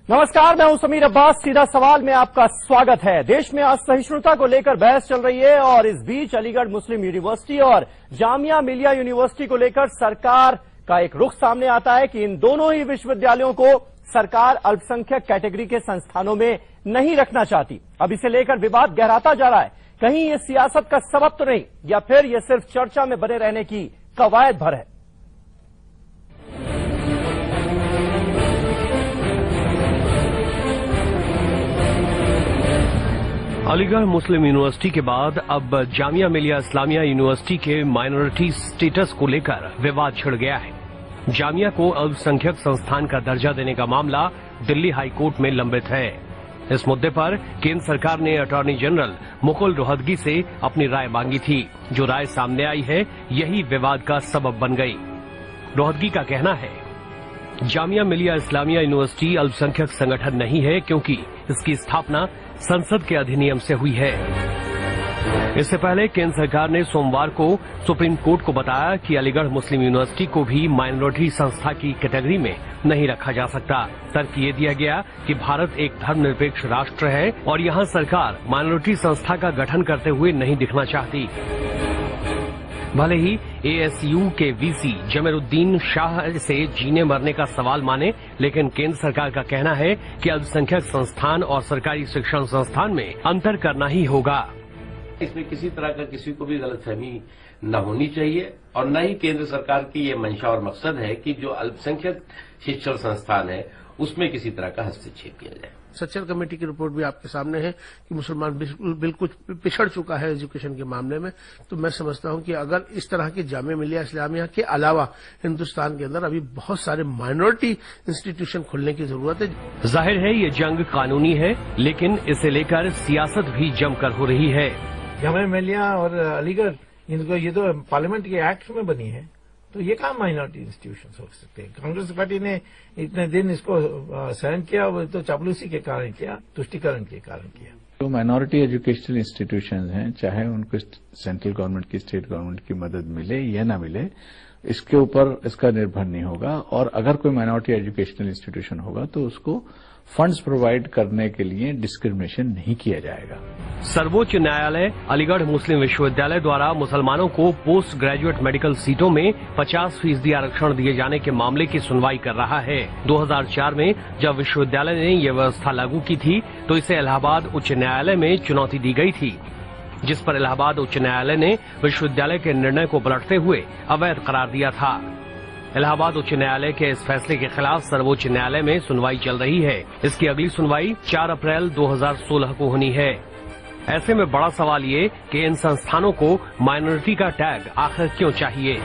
नमस्कार, मैं हूं समीर अब्बास। सीधा सवाल में आपका स्वागत है। देश में असहिष्णुता को लेकर बहस चल रही है और इस बीच अलीगढ़ मुस्लिम यूनिवर्सिटी और जामिया मिलिया यूनिवर्सिटी को लेकर सरकार का एक रुख सामने आता है कि इन दोनों ही विश्वविद्यालयों को सरकार अल्पसंख्यक कैटेगरी के संस्थानों में नहीं रखना चाहती। अब इसे लेकर विवाद गहराता जा रहा है। कहीं ये सियासत का सबब तो नहीं, या फिर ये सिर्फ चर्चा में बने रहने की कवायद भर है। अलीगढ़ मुस्लिम यूनिवर्सिटी के बाद अब जामिया मिलिया इस्लामिया यूनिवर्सिटी के माइनॉरिटी स्टेटस को लेकर विवाद छिड़ गया है। जामिया को अल्पसंख्यक संस्थान का दर्जा देने का मामला दिल्ली हाईकोर्ट में लंबित है। इस मुद्दे पर केंद्र सरकार ने अटॉर्नी जनरल मुकुल रोहतगी से अपनी राय मांगी थी। जो राय सामने आई है, यही विवाद का सबब बन गई। रोहतगी का कहना है, जामिया मिलिया इस्लामिया यूनिवर्सिटी अल्पसंख्यक संगठन नहीं है क्योंकि इसकी स्थापना संसद के अधिनियम से हुई है। इससे पहले केंद्र सरकार ने सोमवार को सुप्रीम कोर्ट को बताया कि अलीगढ़ मुस्लिम यूनिवर्सिटी को भी माइनॉरिटी संस्था की कैटेगरी में नहीं रखा जा सकता। तर्क ये दिया गया कि भारत एक धर्मनिरपेक्ष राष्ट्र है और यहाँ सरकार माइनॉरिटी संस्था का गठन करते हुए नहीं दिखना चाहती। भले ही एएसयू के वीसी जमीरुद्दीन शाह से जीने मरने का सवाल माने, लेकिन केंद्र सरकार का कहना है कि अल्पसंख्यक संस्थान और सरकारी शिक्षण संस्थान में अंतर करना ही होगा। इसमें किसी तरह का किसी को भी गलतफहमी न होनी चाहिए और न ही केंद्र सरकार की ये मंशा और मकसद है कि जो अल्पसंख्यक शिक्षण संस्थान है उसमें किसी तरह का हस्तक्षेप किया जाए। सच्चर कमेटी की रिपोर्ट भी आपके सामने है कि मुसलमान बिल्कुल पिछड़ चुका है एजुकेशन के मामले में। तो मैं समझता हूं कि अगर इस तरह की जामिया मिलिया इस्लामिया के अलावा हिंदुस्तान के अंदर अभी बहुत सारे माइनॉरिटी इंस्टीट्यूशन खुलने की जरूरत है। जाहिर है ये जंग कानूनी है, लेकिन इसे लेकर सियासत भी जमकर हो रही है। जामिया मिलिया और अलीगढ़ इनको ये तो पार्लियामेंट के एक्ट में बनी है, तो ये कहाँ माइनॉरिटी इंस्टीट्यूशन हो सकते हैं। कांग्रेस पार्टी ने इतने दिन इसको सहन किया, वो तो चापलूसी के कारण किया, तुष्टीकरण के कारण किया। जो माइनॉरिटी एजुकेशनल इंस्टीट्यूशंस हैं, चाहे उनको सेंट्रल गवर्नमेंट की, स्टेट गवर्नमेंट की मदद मिले या ना मिले, इसके ऊपर इसका निर्भर नहीं होगा। और अगर कोई माइनॉरिटी एजुकेशनल इंस्टीट्यूशन होगा तो उसको फंड्स प्रोवाइड करने के लिए डिस्क्रिमिनेशन नहीं किया जाएगा। सर्वोच्च न्यायालय अलीगढ़ मुस्लिम विश्वविद्यालय द्वारा मुसलमानों को पोस्ट ग्रेजुएट मेडिकल सीटों में 50% आरक्षण दिए जाने के मामले की सुनवाई कर रहा है। 2004 में जब विश्वविद्यालय ने यह व्यवस्था लागू की थी तो इसे इलाहाबाद उच्च न्यायालय में चुनौती दी गई थी, जिस पर इलाहाबाद उच्च न्यायालय ने विश्वविद्यालय के निर्णय को पलटते हुए अवैध करार दिया था। इलाहाबाद उच्च न्यायालय के इस फैसले के खिलाफ सर्वोच्च न्यायालय में सुनवाई चल रही है। इसकी अगली सुनवाई 4 अप्रैल 2016 को होनी है। ऐसे में बड़ा सवाल ये कि इन संस्थानों को माइनॉरिटी का टैग आखिर क्यों चाहिए।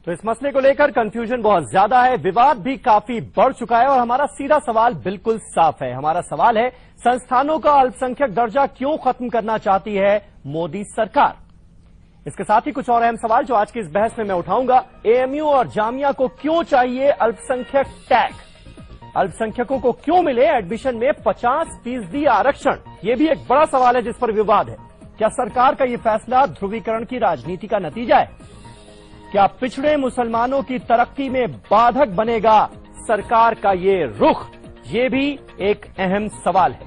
तो इस मसले को लेकर कंफ्यूजन बहुत ज्यादा है, विवाद भी काफी बढ़ चुका है और हमारा सीधा सवाल बिल्कुल साफ है। हमारा सवाल है, संस्थानों का अल्पसंख्यक दर्जा क्यों खत्म करना चाहती है मोदी सरकार। इसके साथ ही कुछ और अहम सवाल जो आज की इस बहस में मैं उठाऊंगा। एएमयू और जामिया को क्यों चाहिए अल्पसंख्यक टैग? अल्पसंख्यकों को क्यों मिले एडमिशन में 50% आरक्षण? यह भी एक बड़ा सवाल है जिस पर विवाद है। क्या सरकार का यह फैसला ध्रुवीकरण की राजनीति का नतीजा है? क्या पिछड़े मुसलमानों की तरक्की में बाधक बनेगा सरकार का ये रुख? ये भी एक अहम सवाल है।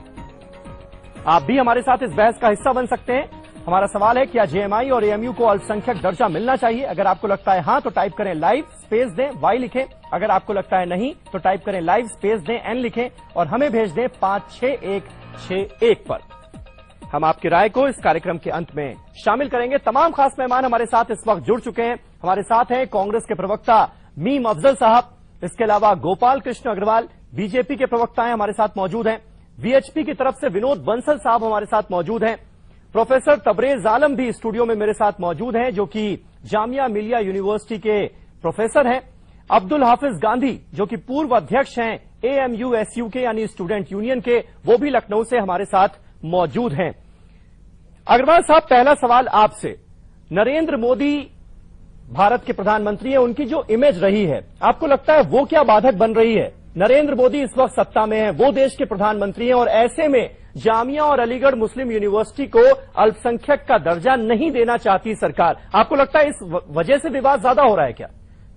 आप भी हमारे साथ इस बहस का हिस्सा बन सकते हैं। हमारा सवाल है, क्या जेएमआई और एएमयू को अल्पसंख्यक दर्जा मिलना चाहिए? अगर आपको लगता है हां तो टाइप करें लाइव, स्पेस दें, वाई लिखें। अगर आपको लगता है नहीं तो टाइप करें लाइव, स्पेस दें, एन लिखें और हमें भेज दें 56161 पर। हम आपकी राय को इस कार्यक्रम के अंत में शामिल करेंगे। तमाम खास मेहमान हमारे साथ इस वक्त जुड़ चुके हैं। हमारे साथ हैं कांग्रेस के प्रवक्ता मीम अफजल साहब, इसके अलावा गोपाल कृष्ण अग्रवाल, बीजेपी के प्रवक्ताएं हमारे साथ मौजूद हैं। वीएचपी की तरफ से विनोद बंसल साहब हमारे साथ मौजूद हैं। प्रोफेसर तबरेज आलम भी स्टूडियो में मेरे साथ मौजूद हैं, जो कि जामिया मिलिया यूनिवर्सिटी के प्रोफेसर हैं। अब्दुल हाफिज गांधी, जो कि पूर्व अध्यक्ष हैं एएमयूएसयू के यानी स्टूडेंट यूनियन के, वो भी लखनऊ से हमारे साथ मौजूद हैं। अग्रवाल साहब, पहला सवाल आपसे। नरेंद्र मोदी भारत के प्रधानमंत्री हैं, उनकी जो इमेज रही है, आपको लगता है वो क्या बाधक बन रही है? नरेंद्र मोदी इस वक्त सत्ता में है, वो देश के प्रधानमंत्री हैं और ऐसे में जामिया और अलीगढ़ मुस्लिम यूनिवर्सिटी को अल्पसंख्यक का दर्जा नहीं देना चाहती सरकार। आपको लगता है इस वजह से विवाद ज्यादा हो रहा है क्या?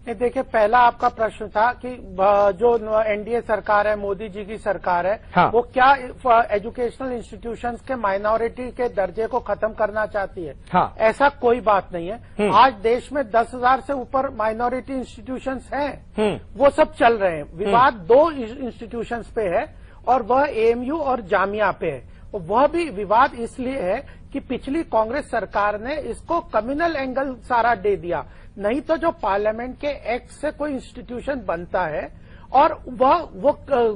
देखिए, पहला आपका प्रश्न था कि जो एनडीए सरकार है, मोदी जी की सरकार है, हाँ। वो क्या एजुकेशनल इंस्टीट्यूशंस के माइनॉरिटी के दर्जे को खत्म करना चाहती है? हाँ। ऐसा कोई बात नहीं है। आज देश में 10,000 से ऊपर माइनॉरिटी इंस्टीट्यूशंस हैं, वो सब चल रहे हैं। विवाद दो इंस्टीट्यूशंस पे है और वह एएमयू और जामिया पे है। वह भी विवाद इसलिए है कि पिछली कांग्रेस सरकार ने इसको कम्युनल एंगल सारा दे दिया। नहीं तो जो पार्लियामेंट के एक्ट से कोई इंस्टीट्यूशन बनता है और वो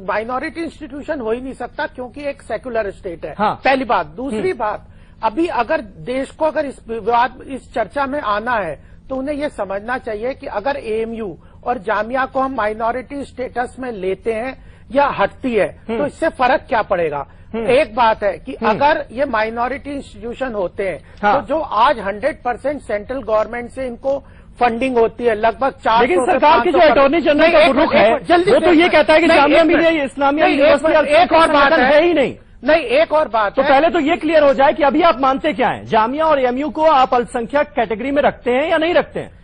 माइनॉरिटी इंस्टीट्यूशन हो ही नहीं सकता, क्योंकि एक सेक्युलर स्टेट है। हाँ। पहली बात। दूसरी बात, अभी अगर देश को अगर इस विवाद, इस चर्चा में आना है तो उन्हें यह समझना चाहिए कि अगर एएमयू और जामिया को हम माइनॉरिटी स्टेटस में लेते हैं या हटती है तो इससे फर्क क्या पड़ेगा? एक बात है कि अगर ये माइनॉरिटी इंस्टीट्यूशन होते हैं, हाँ। तो जो आज 100% सेंट्रल गवर्नमेंट से इनको फंडिंग होती है, लगभग 400 लेकिन सरकार की जो अटॉर्नी जनरल का रुख है वो तो ये कहता है कि जामिया मिलिया इस्लामिया यूनिवर्सिटी एक और बात है ही नहीं। नहीं, एक और बात तो पहले तो ये क्लियर हो जाए कि अभी आप मानते क्या हैं, जामिया और एएमयू को आप अल्पसंख्यक कैटेगरी में रखते हैं या नहीं रखते हैं?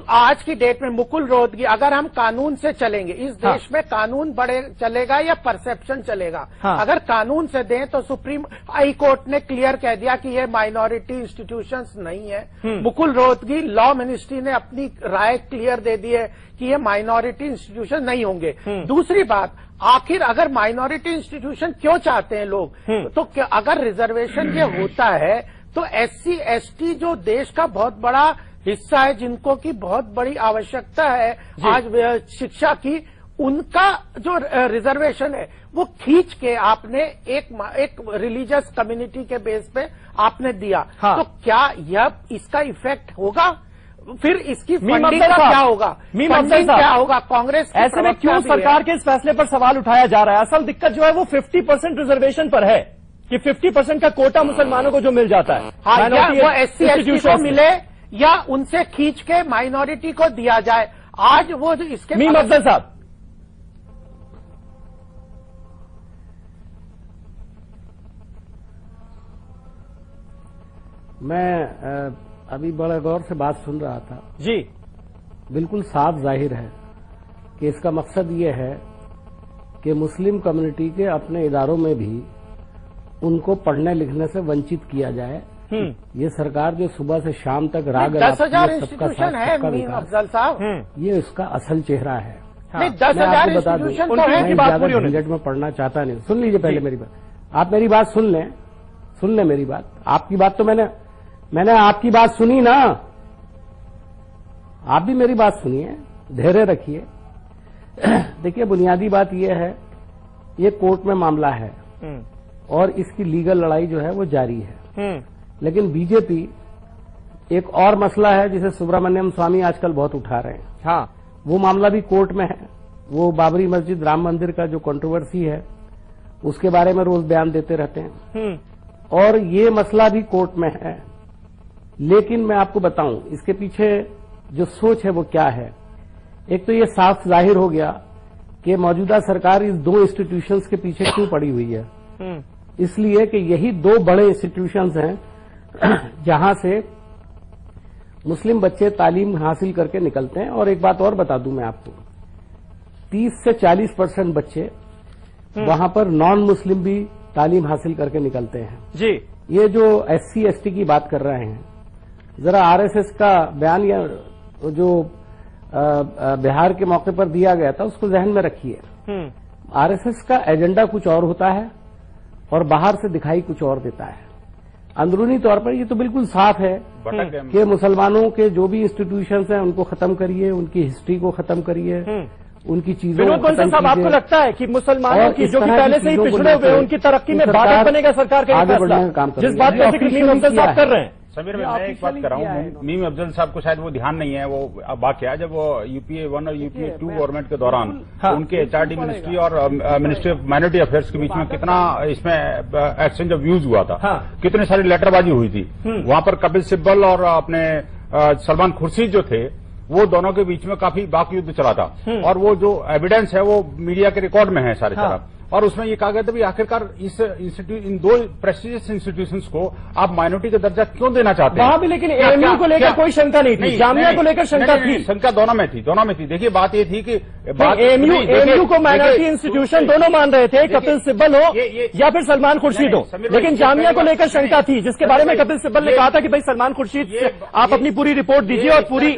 आज की डेट में मुकुल रोहतगी, अगर हम कानून से चलेंगे, इस देश में कानून चलेगा या परसेप्शन चलेगा? हाँ। अगर कानून से दें तो सुप्रीम हाई कोर्ट ने क्लियर कह दिया कि ये माइनॉरिटी इंस्टीट्यूशंस नहीं है। मुकुल रोहतगी लॉ मिनिस्ट्री ने अपनी राय क्लियर दे दी है कि ये माइनॉरिटी इंस्टीट्यूशन नहीं होंगे। दूसरी बात, आखिर अगर माइनॉरिटी इंस्टीट्यूशन क्यों चाहते हैं लोग? तो अगर रिजर्वेशन ये होता है तो SC ST जो देश का बहुत बड़ा हिस्सा है, जिनको की बहुत बड़ी आवश्यकता है आज शिक्षा की, उनका जो रिजर्वेशन है वो खींच के आपने एक रिलीजियस कम्युनिटी के बेस पे आपने दिया। हाँ। तो क्या यह इसका इफेक्ट होगा? फिर इसकी फंडिंग का क्या होगा? फंडिंग क्या होगा? कांग्रेस ऐसे में क्यों सरकार के इस फैसले पर सवाल उठाया जा रहा है? असल दिक्कत जो है वो 50% रिजर्वेशन पर है कि 50% का कोटा मुसलमानों को जो मिल जाता है। हाँ, या वो SC ST को मिले या उनसे खींच के माइनॉरिटी को दिया जाए। आज वो जो इसके मीम अफजल साहब, मैं अभी बड़े गौर से बात सुन रहा था जी। बिल्कुल साफ जाहिर है कि इसका मकसद ये है कि मुस्लिम कम्युनिटी के अपने इदारों में भी उनको पढ़ने लिखने से वंचित किया जाए। ये सरकार जो सुबह से शाम तक राग 10,000 इंस्टीट्यूशन है मीम अफजल साहब, ये उसका असल चेहरा है। नहीं, 10,000 इंस्टीट्यूशन तो है। ज्यादा झंझट में पढ़ना चाहता नहीं। सुन लीजिए पहले मेरी बात, आप मेरी बात सुन लें मेरी बात। आपकी बात तो मैंने आपकी बात सुनी ना, आप भी मेरी बात सुनिए, धैर्य रखिए। देखिए, बुनियादी बात यह है, ये कोर्ट में मामला है और इसकी लीगल लड़ाई जो है वो जारी है। लेकिन बीजेपी एक और मसला है जिसे सुब्रमण्यम स्वामी आजकल बहुत उठा रहे हैं। हाँ, वो मामला भी कोर्ट में है। वो बाबरी मस्जिद राम मंदिर का जो कंट्रोवर्सी है उसके बारे में रोज बयान देते रहते हैं और ये मसला भी कोर्ट में है। लेकिन मैं आपको बताऊं इसके पीछे जो सोच है वो क्या है। एक तो ये साफ जाहिर हो गया कि मौजूदा सरकार इस दो इंस्टीट्यूशंस के पीछे क्यों पड़ी हुई है। इसलिए कि यही दो बड़े इंस्टीट्यूशंस हैं जहां से मुस्लिम बच्चे तालीम हासिल करके निकलते हैं। और एक बात और बता दूं मैं आपको, 30 से 40% बच्चे वहां पर नॉन मुस्लिम भी तालीम हासिल करके निकलते हैं जी। ये जो SC ST की बात कर रहे हैं, जरा RSS का बयान या जो बिहार के मौके पर दिया गया था उसको जहन में रखिए। RSS का एजेंडा कुछ और होता है और बाहर से दिखाई कुछ और देता है। अंदरूनी तौर पर ये तो बिल्कुल साफ है कि मुसलमानों के जो भी इंस्टीट्यूशंस हैं उनको खत्म करिए, उनकी हिस्ट्री को खत्म करिए, उनकी चीजों को खत्म साहब, आपको लगता है कि मुसलमानों की जो कि पहले से ही पिछड़े हुए उनकी तरक्की में बाधक बनेगा सरकार का आगे बढ़ने का काम कर जिस बात का जिक्र मीम अफजल साहब कर रहे हैं? समीर, मैं एक बात कर रहा हूँ, मीम अफजल साहब को शायद वो ध्यान नहीं है। वो अब वाकया जब वो UPA 1 और UPA 2 गवर्नमेंट के दौरान उनके HRD मिनिस्ट्री और मिनिस्ट्री ऑफ माइनॉरिटी अफेयर्स के बीच में कितना इसमें एक्सचेंज ऑफ व्यूज हुआ था, कितनी सारी लेटरबाजी हुई थी। वहां पर कपिल सिब्बल और अपने सलमान खुर्शीद जो थे वो दोनों के बीच में काफी वाक युद्ध चला था और वो जो एविडेंस है वो मीडिया के रिकॉर्ड में है सारे तरफ। और उसमें ये कहा गया था भी आखिरकार इन दो प्रेस्टिजियस इंस्टीट्यूशंस को आप माइनॉरिटी का दर्जा क्यों देना चाहते हैं? वहां भी लेकिन एएमयू को लेकर कोई शंका नहीं थी, जामिया को लेकर शंका थी। शंका दोनों में थी। देखिए बात ये थी कि एएमयू को माइनॉरिटी इंस्टीट्यूशन दोनों मान रहे थे, कपिल सिब्बल हो या फिर सलमान खुर्शीद हो, लेकिन जामिया को लेकर शंका थी, जिसके बारे में कपिल सिब्बल ने कहा था कि भाई सलमान खुर्शीद आप अपनी पूरी रिपोर्ट दीजिए और पूरी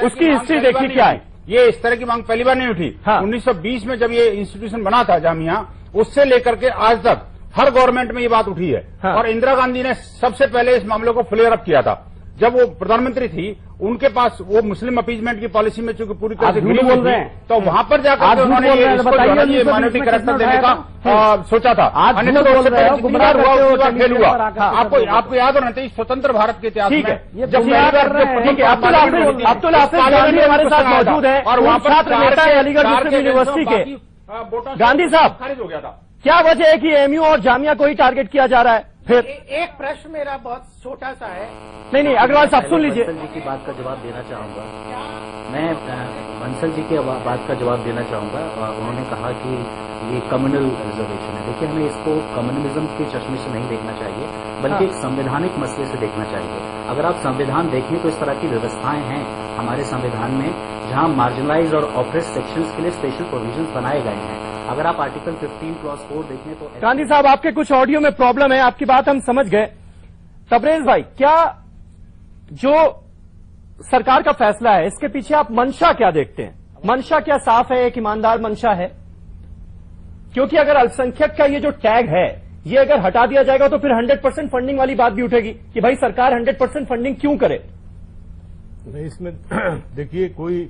उसकी हिस्ट्री देखिए क्या है। ये इस तरह की मांग पहली बार नहीं उठी। 1920 में जब ये इंस्टीट्यूशन बना था जामिया, उससे लेकर के आज तक हर गवर्नमेंट में ये बात उठी है। और इंदिरा गांधी ने सबसे पहले इस मामले को फ्लेयर अप किया था जब वो प्रधानमंत्री थी। उनके पास वो मुस्लिम अपीजमेंट की पॉलिसी में चूंकि पूरी तरह से गिरी हुई थी, तो वहां पर जाकर उन्होंने ये माइनॉरिटी कैरेक्टर देने का सोचा था। खेल हुआ। आपको याद होना चाहिए स्वतंत्र भारत के इतिहास में जब अब्दुल हाफिज गांधी हमारे साथ मौजूद है और वहां पर छात्र नेता है अलीगढ़ मुस्लिम यूनिवर्सिटी के। गांधी साहब, खारिज हो गया था। क्या वजह है कि एएमयू और जामिया को ही टारगेट किया जा रहा है? फिर एक प्रश्न मेरा बहुत छोटा सा है। नहीं, अग्रवाल साहब सुन लीजिए। बंसल जी की बात का जवाब देना चाहूंगा मैं। बंसल जी की बात का जवाब देना चाहूंगा। उन्होंने कहा कि ये कम्युनल रिजर्वेशन है। देखिए, हमें इसको कम्युनलिज्म के चश्मे से नहीं देखना चाहिए, बल्कि एक संवैधानिक मसले से देखना चाहिए। अगर आप संविधान देखें तो इस तरह की व्यवस्थाएं हैं हमारे संविधान में, जहां मार्जिनलाइज और ऑप्रेस सेक्शंस के लिए स्पेशल प्रोविजंस बनाए गए हैं। अगर आप आर्टिकल 15 क्लॉज 4 देखें तो गांधी साहब, आपके कुछ ऑडियो में प्रॉब्लम है, आपकी बात हम समझ गए। तबरेज भाई, क्या जो सरकार का फैसला है इसके पीछे आप मंशा क्या देखते हैं? मंशा क्या साफ है, एक ईमानदार मंशा है? क्योंकि अगर अल्पसंख्यक का ये जो टैग है ये अगर हटा दिया जाएगा तो फिर 100% फंडिंग वाली बात भी उठेगी कि भाई सरकार 100% फंडिंग क्यों करे? नहीं, इसमें देखिए कोई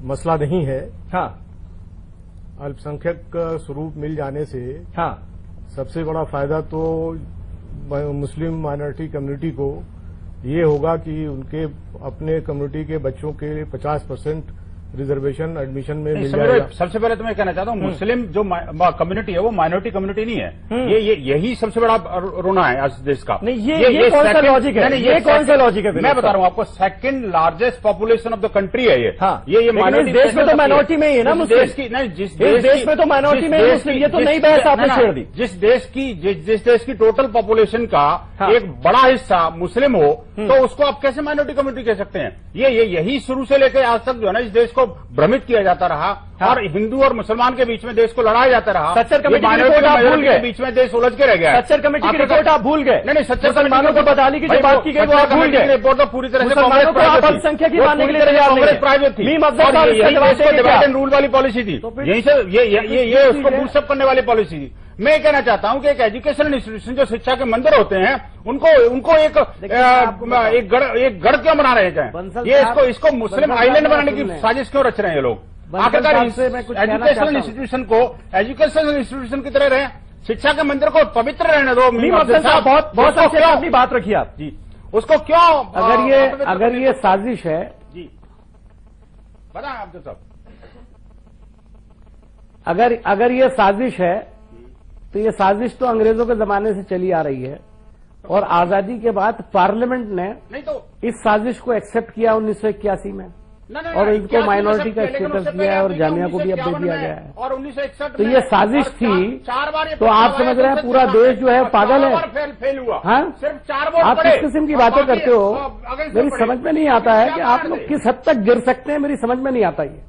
मसला नहीं है। हाँ, अल्पसंख्यक का स्वरूप मिल जाने से हाँ, सबसे बड़ा फायदा तो मुस्लिम माइनॉरिटी कम्युनिटी को ये होगा कि उनके अपने कम्युनिटी के बच्चों के 50% रिजर्वेशन एडमिशन में मिल जाएगा। सबसे पहले तो मैं कहना चाहता हूँ, मुस्लिम जो कम्युनिटी है वो माइनॉरिटी कम्युनिटी नहीं है। यही सबसे बड़ा रोना है आज देश का। नहीं, ये कौन सा लॉजिक है? ये कौन सा लॉजिक है? मैं बता रहा हूँ आपको, second largest population of the country है ये। ये माइनॉरिटी देश में तो माइनॉरिटी में ही है ना मुस्लिम। जिस देश में तो माइनॉरिटी में मुस्लिम, ये तो नई बहस आपने छेड़ दी। जिस देश की टोटल पॉपुलेशन का एक बड़ा हिस्सा मुस्लिम हो तो उसको आप कैसे माइनॉरिटी कम्युनिटी कह सकते हैं? यही शुरू से लेकर आज तक जो है ना इस देश को भ्रमित किया जाता रहा और हिंदू और मुसलमान के बीच में देश को लड़ाया जाता रहा। सच्चर कमेटी की रिपोर्ट आप भूल गए, बीच में देश उलझ के रह गया। सच्चर कमेटी की रिपोर्ट आप भूल गए। नहीं, सच्चर मुसलमानों को बदहाली की जो बात की गई वो आप भूल गए। रिपोर्ट तो पूरी तरह से अल्पसंख्यक ही मानने के लिए तैयार नहीं है। प्राइवेट थी, डिवाइड एंड रूल वाली पॉलिसी थी। यहीं से ये उसको बूस्टअप करने वाली पॉलिसी थी। मैं कहना चाहता हूं कि एक एजुकेशनल इंस्टीट्यूशन जो शिक्षा के मंदिर होते हैं उनको एक गढ़ क्यों बना रहे हैं? ये इसको मुस्लिम आइलैंड बनाने की साजिश क्यों रच रहे हैं ये लोग? आखिरकार एजुकेशनल इंस्टीट्यूशन की तरह रहे, शिक्षा के मंदिर को पवित्र रहने दो। बहुत अपनी बात रखिए आप जी, उसको क्यों? अगर ये साजिश है जी, बताएं आप साहब। अगर ये साजिश है तो ये साजिश तो अंग्रेजों के जमाने से चली आ रही है और आजादी के बाद पार्लियामेंट ने इस साजिश को एक्सेप्ट किया 1981 में और इनको माइनॉरिटी का स्टेटस दिया है और जामिया को भी अब दे दिया गया है। और 1961 तो ये साजिश थी, तो आप समझ रहे हैं पूरा देश जो है पागल है। फेल हुआ। हाँ, सिर्फ 4 वोट आप किस किस्म की बातें करते हो? मेरी समझ में नहीं आता है कि आप लोग किस हद तक गिर सकते हैं, मेरी समझ में नहीं आता ये।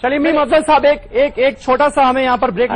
चलिए मीम अफजल साहब, एक छोटा सा हमें यहाँ पर ब्रेक